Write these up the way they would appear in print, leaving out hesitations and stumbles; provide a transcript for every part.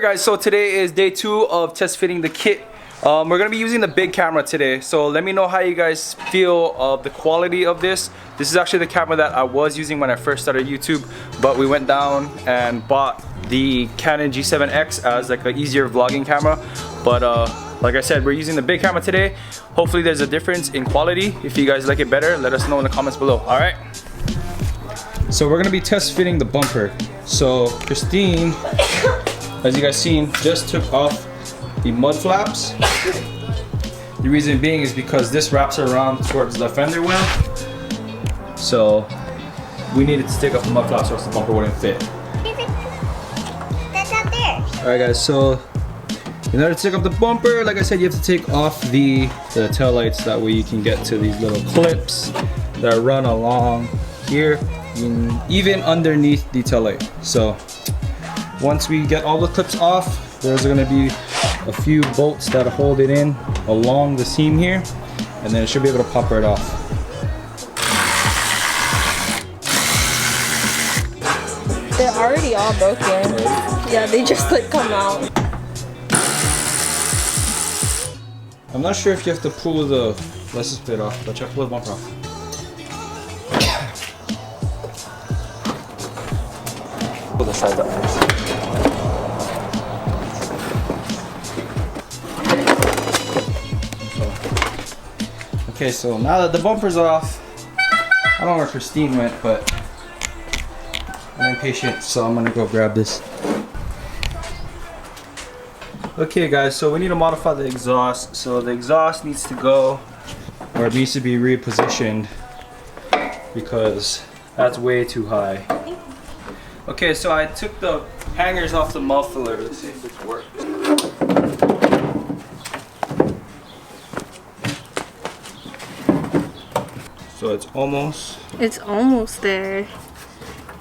Alright guys, so today is day 2 of test fitting the kit. We're going to be using the big camera today, so let me know how you guys feel of the quality of this. This is actually the camera that I was using when I first started YouTube, but we went down and bought the Canon G7X as like an easier vlogging camera. But like I said, we're using the big camera today. Hopefully there's a difference in quality. If you guys like it better, let us know in the comments below. Alright? So we're going to be test fitting the bumper. So Christine, as you guys seen, just took off the mud flaps. The reason being is because this wraps around towards the fender well. So we needed to take off the mud flaps or else the bumper wouldn't fit. That's up there. Alright guys, so in order to take off the bumper, like I said, you have to take off the tail lights. That way you can get to these little clips that run along here, even underneath the tail light. So once we get all the clips off, there's going to be a few bolts that hold it in along the seam here, and then it should be able to pop right off. They're already all broken. Yeah, they just like come out. I'm not sure if you have to pull the license plate off, but you have to pull the bumper off. Pull the sides up first. Okay, so now that the bumper's off, I don't know where Christine went, but I'm impatient, so I'm gonna go grab this. Okay guys, so we need to modify the exhaust. So the exhaust needs to go, or it needs to be repositioned because that's way too high. Okay, so I took the hangers off the muffler. Let's see if this works. So it's almost there.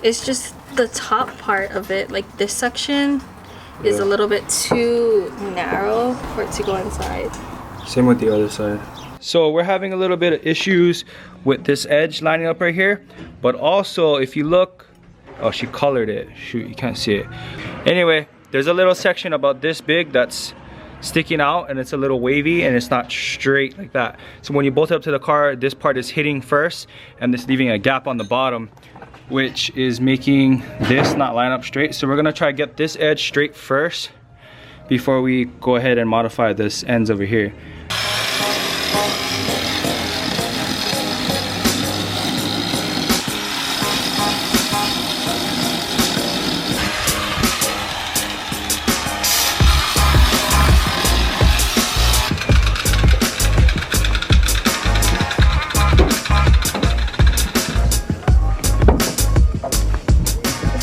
It's just the top part of it, like this section is a little bit too narrow for it to go inside. Same with the other side. So we're having a little bit of issues with this edge lining up right here, but also if you look, oh, she colored it. Shoot, you can't see it. Anyway, there's a little section about this big that's sticking out, and it's a little wavy and it's not straight like that. So when you bolt it up to the car, this part is hitting first and this leaving a gap on the bottom, which is making this not line up straight. So we're gonna try to get this edge straight first before we go ahead and modify this ends over here.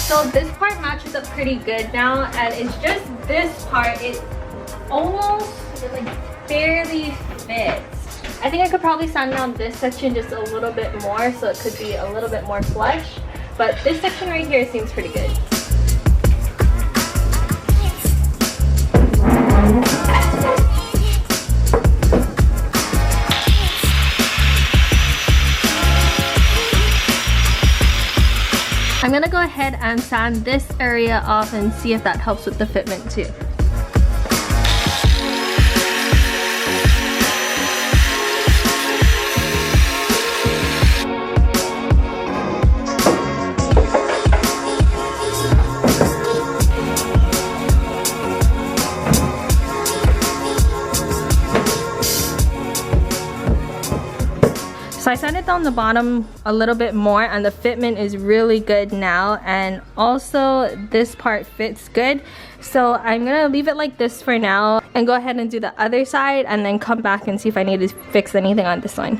So this part matches up pretty good now, and it's just this part, it like barely fits. I think I could probably sand down this section just a little bit more so it could be a little bit more flush, but this section right here seems pretty good. I'm gonna go ahead and sand this area off and see if that helps with the fitment too. So I sanded down the bottom a little bit more and the fitment is really good now, and also this part fits good. So I'm gonna leave it like this for now and go ahead and do the other side and then come back and see if I need to fix anything on this one.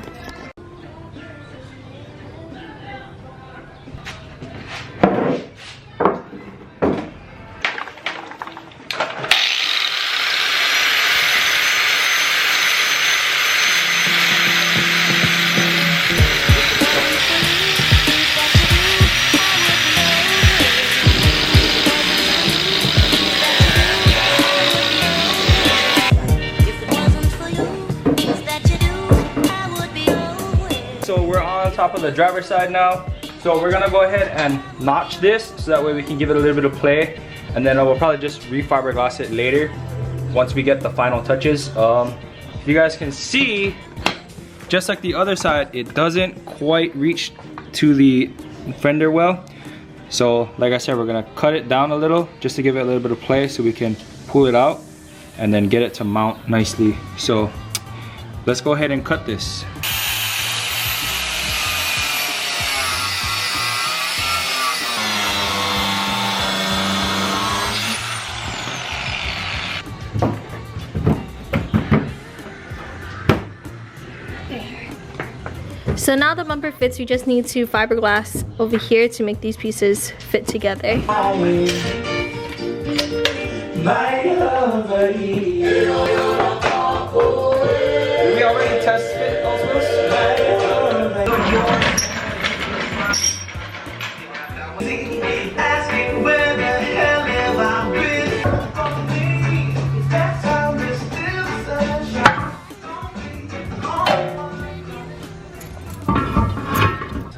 top of the driver's side now. So we're gonna go ahead and notch this so that way we can give it a little bit of play, and and then we'll probably just refiberglass it later once we get the final touches. If you guys can see, just like the other side, it doesn't quite reach to the fender well. So like I said, we're gonna cut it down a little just to give it a little bit of play so we can pull it out and then get it to mount nicely. So let's go ahead and cut this. So now the bumper fits, we just need to fiberglass over here to make these pieces fit together. We already test fit those wheels?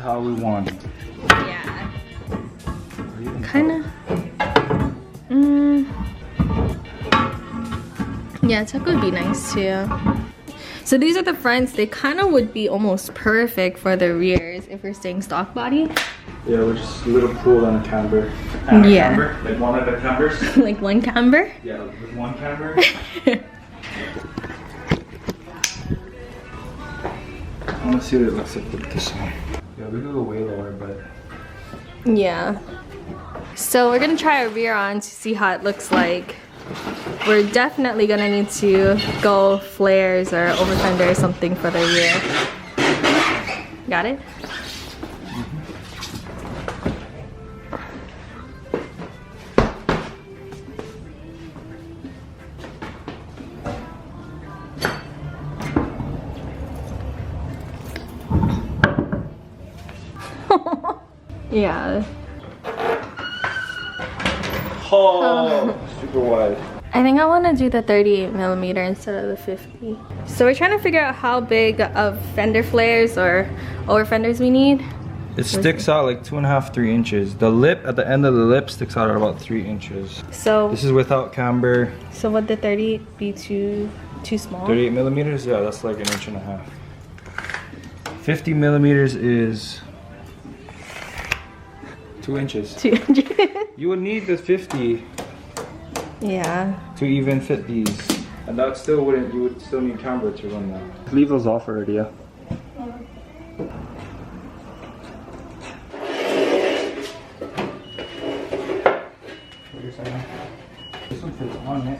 How we want it. Yeah. Kinda. Yeah, tuck would be nice too. So these are the fronts. They kind of would be almost perfect for the rears if we're staying stock body. Yeah, we're just a little pull on a camber. Yeah. Camber, like one of the cambers. Like one camber? Yeah, with one camber. I want to see what it looks like with this one. Yeah, we go way lower, but... Yeah. So we're gonna try a rear on to see how it looks like. We're definitely gonna need to go flares or over fender or something for the rear. Got it? Yeah. Oh, super wide. I think I want to do the 38mm instead of the 50. So we're trying to figure out how big of fender flares or over fenders we need. It sticks out like 2.5, 3 inches. The lip at the end of the lip sticks out at about 3 inches. So this is without camber. So would the 30 be too small? 38mm, yeah, that's like 1.5 inches. 50mm is 2 inches. 2 inches. You would need the 50. Yeah. To even fit these. And that still wouldn't, you would still need camber to run that. Leave those off already, yeah. This one fits on it.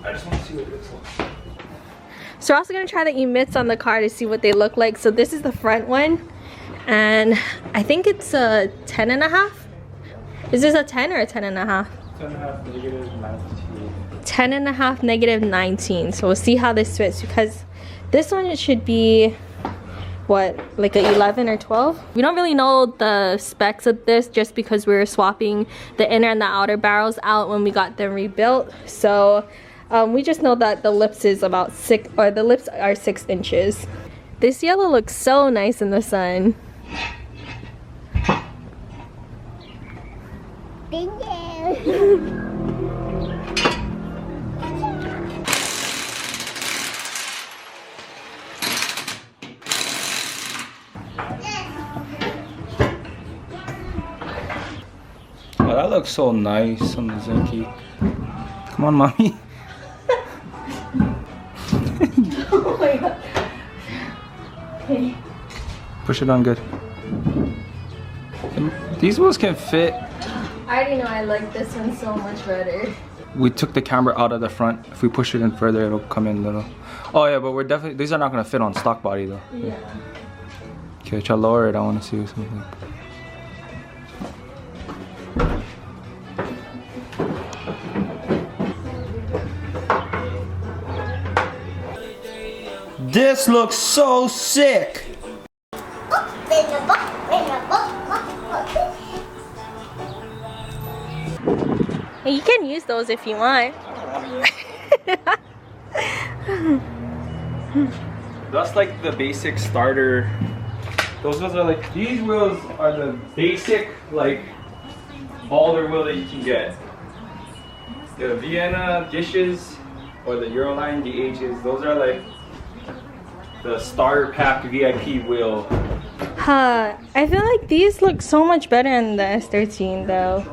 I just want to see what it looks like. So we're also gonna try the emits on the car to see what they look like. So this is the front one. And I think it's a 10.5. Is this a 10 or a 10.5? 10.5 negative 19. 10.5 negative 19. So we'll see how this fits because this one it should be what, like a 11 or 12? We don't really know the specs of this just because we were swapping the inner and the outer barrels out when we got them rebuilt. So we just know that the lips is about 6, or the lips are 6 inches. This yellow looks so nice in the sun. Thank you. Oh, that looks so nice on the Zenki. Come on, mommy. Oh my god. Okay. Push it on good. These wheels can fit. I already know I like this one so much better. We took the camber out of the front. If we push it in further, it'll come in a little. Oh yeah, but we're definitely, these are not gonna fit on stock body though. Yeah. Okay, try to lower it. I want to see something. This looks so sick. You can use those if you want. That's like the basic starter Those wheels are like, these wheels are the basic like baller wheel that you can get. The Vienna dishes or the Euroline DHs, those are like the starter pack VIP wheel. Huh, I feel like these look so much better than the S13 though.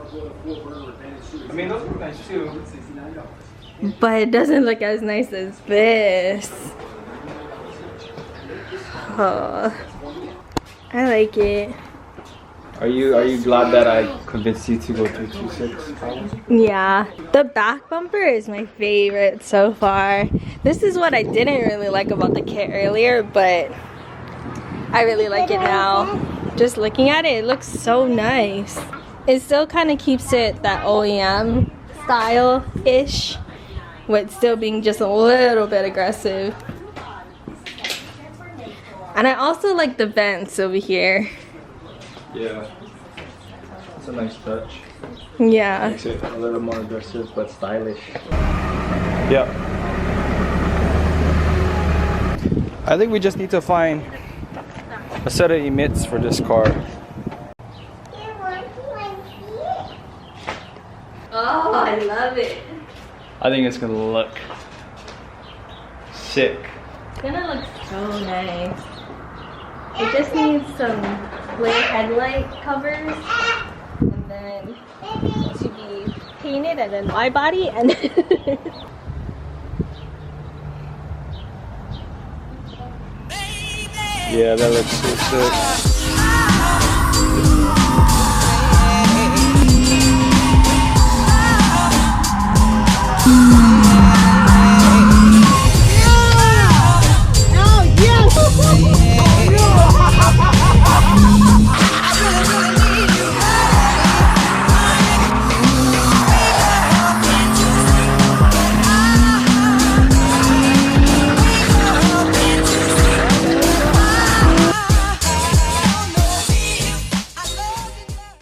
I mean, those look nice too. But it doesn't look as nice as this. Oh, I like it. Are you glad that I convinced you to go 326? Yeah, the back bumper is my favorite so far. This is what I didn't really like about the kit earlier, but I really like it now. Just looking at it, it looks so nice. It still kind of keeps it that OEM style-ish, with still being just a little bit aggressive. And I also like the vents over here. Yeah, it's a nice touch. Yeah. Makes it a little more aggressive but stylish. Yeah. I think we just need to find a set of emits for this car. Oh, I love it. I think it's gonna look sick. It's gonna look so nice. It just needs some clear headlight covers, and then to be painted, and then my body, and Yeah, that looks so sick.